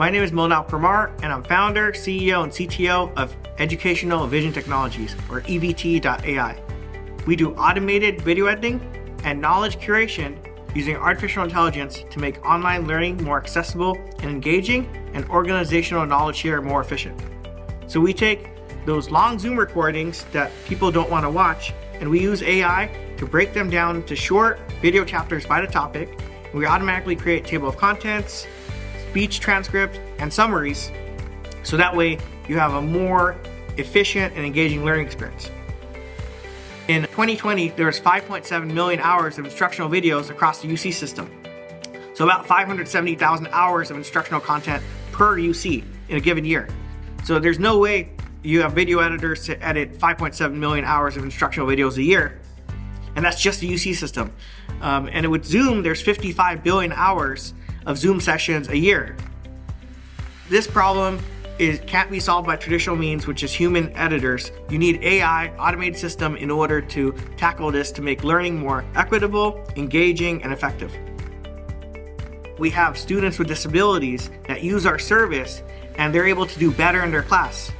My name is Monal Parmar, and I'm founder, CEO, and CTO of Educational Vision Technologies, or EVT.ai. We do automated video editing and knowledge curation using artificial intelligence to make online learning more accessible and engaging, and organizational knowledge share more efficient. So we take those long Zoom recordings that people don't want to watch, and we use AI to break them down into short video chapters by the topic. We automatically create table of contents, speech transcript, and summaries, so that way you have a more efficient and engaging learning experience. In 2020, there was 5.7 million hours of instructional videos across the UC system. So about 570,000 hours of instructional content per UC in a given year. So there's no way you have video editors to edit 5.7 million hours of instructional videos a year. And that's just the UC system. And with Zoom, there's 55 billion hours of Zoom sessions a year. This problem can't be solved by traditional means, which is human editors. You need AI, automated system, in order to tackle this to make learning more equitable, engaging, and effective. We have students with disabilities that use our service, and they're able to do better in their class.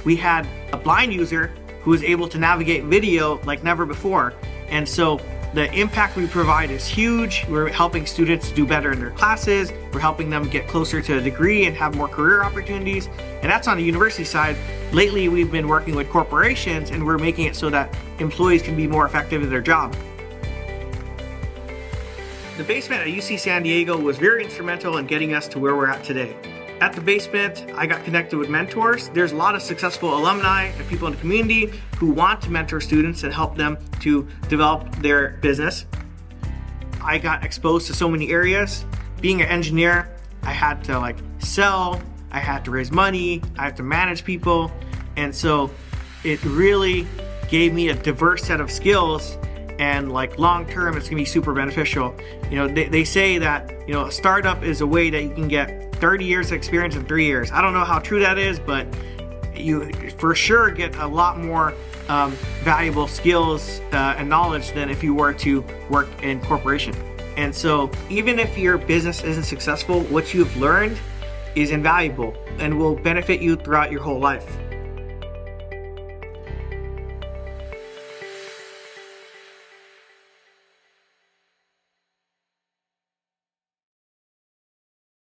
We had a blind user who was able to navigate video like never before. And so the impact we provide is huge. We're helping students do better in their classes. We're helping them get closer to a degree and have more career opportunities. And that's on the university side. Lately, we've been working with corporations, and we're making it so that employees can be more effective in their job. The basement at UC San Diego was very instrumental in getting us to where we're at today. At the basement, I got connected with mentors. There's a lot of successful alumni and people in the community who want to mentor students and help them to develop their business. I got exposed to so many areas. Being an engineer, I had to sell, I had to raise money, I had to manage people. And so it really gave me a diverse set of skills, and long term, it's gonna be super beneficial. They say that a startup is a way that you can get 30 years of experience in 3 years. I don't know how true that is, but you for sure get a lot more valuable skills and knowledge than if you were to work in corporation. And so even if your business isn't successful, what you've learned is invaluable and will benefit you throughout your whole life.